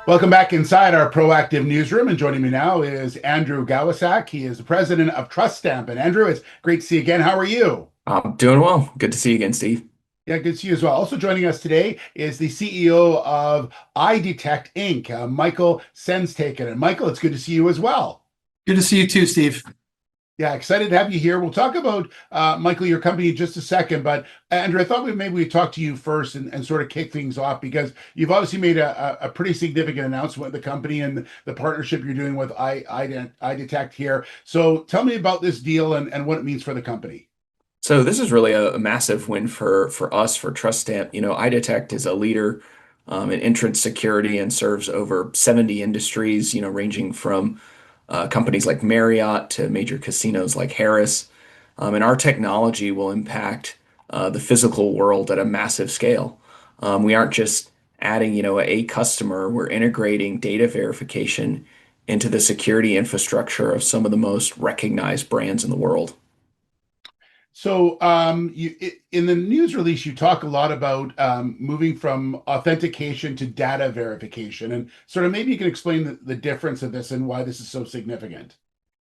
Welcome back inside our proactive newsroom. And joining me now is Andrew Gowasack. He is the president of TrustStamp. And Andrew, it's great to see you again. How are you? I'm doing well. Good to see you again, Steve. Yeah, good to see you as well. Also joining us today is the CEO of IDetect Inc., Michael Senstaken. And Michael, it's good to see you as well. Good to see you too, Steve. Yeah, excited to have you here. We'll talk about Michael, your company in just a second. But Andrew, I thought maybe we'd talk to you first and sort of kick things off because you've obviously made a pretty significant announcement with the company and the partnership you're doing with IDetect here. So tell me about this deal and what it means for the company. So this is really a massive win for us for TrustStamp. IDetect is a leader in entrance security and serves over 70 industries, ranging from companies like Marriott to major casinos like Harrah's. And our technology will impact the physical world at a massive scale. We aren't just adding, a customer, we're integrating data verification into the security infrastructure of some of the most recognized brands in the world. So, in the news release, you talk a lot about moving from authentication to data verification, and sort of maybe you can explain the difference of this and why this is so significant.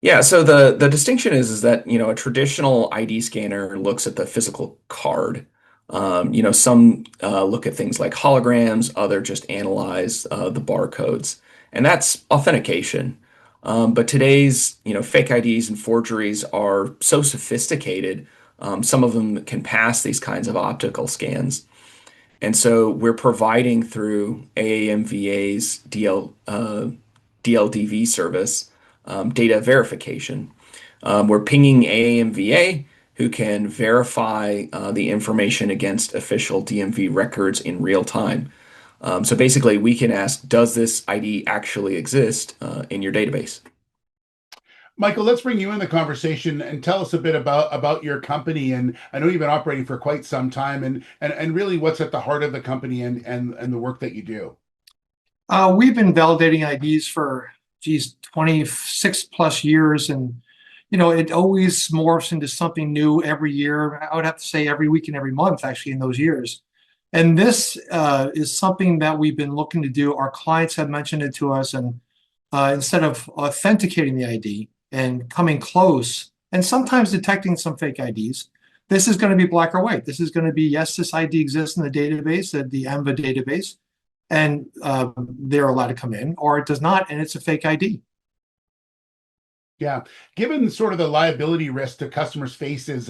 Yeah, so the distinction is that, a traditional ID scanner looks at the physical card. Some look at things like holograms, other just analyze the barcodes, and that's authentication. But today's, fake IDs and forgeries are so sophisticated. Some of them can pass these kinds of optical scans. And so we're providing through AAMVA's DLDV service data verification. We're pinging AAMVA, who can verify the information against official DMV records in real time. So basically, we can ask, does this ID actually exist in your database? Michael, let's bring you in the conversation and tell us a bit about your company. And I know you've been operating for quite some time, and really what's at the heart of the company and the work that you do. We've been validating IDs for, 26 plus years. And, it always morphs into something new every year. I would have to say every week and every month, actually, in those years. And this is something that we've been looking to do. Our clients have mentioned it to us. And instead of authenticating the ID and coming close and sometimes detecting some fake IDs, this is going to be black or white. This is going to be, yes, this ID exists in the database, the AAMVA database, and they're allowed to come in, or it does not, and it's a fake ID. Yeah. Given sort of the liability risk to customers' faces,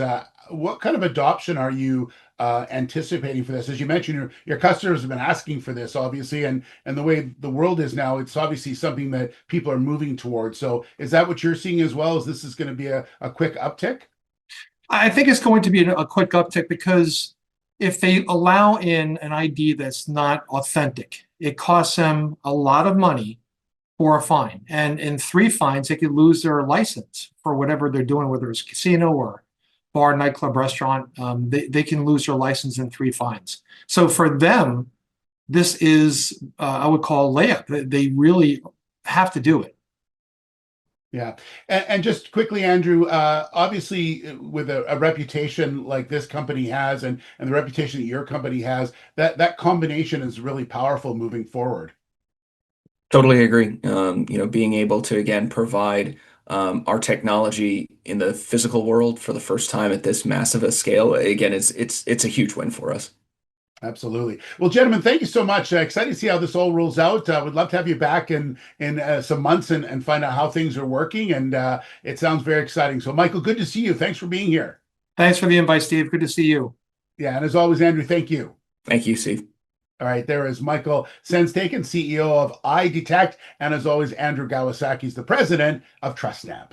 what kind of adoption are you anticipating for this? As you mentioned, your customers have been asking for this, obviously, and the way the world is now, it's obviously something that people are moving towards. So is that what you're seeing as well? Is this is going to be a quick uptick? I think it's going to be a quick uptick because if they allow in an ID that's not authentic, it costs them a lot of money for a fine. And in 3 fines, they could lose their license for whatever they're doing, whether it's casino or bar, nightclub, restaurant. They can lose their license in 3 fines. So for them, this is, I would call layup. They really have to do it. Yeah. And just quickly, Andrew, obviously with a reputation like this company has and the reputation that your company has, that combination is really powerful moving forward. Totally agree. Being able to again provide our technology in the physical world for the first time at this massive a scale, again, it's a huge win for us. Absolutely. Well, gentlemen, thank you so much. Excited to see how this all rolls out. Would love to have you back in some months and find out how things are working. And it sounds very exciting. So, Michael, good to see you. Thanks for being here. Thanks for the invite, Steve. Good to see you. Yeah, and as always, Andrew, thank you. Thank you, Steve. All right, there is Michael Senstaken, CEO of IDetect, and as always, Andrew Gowasack, he's the president of TrustStamp.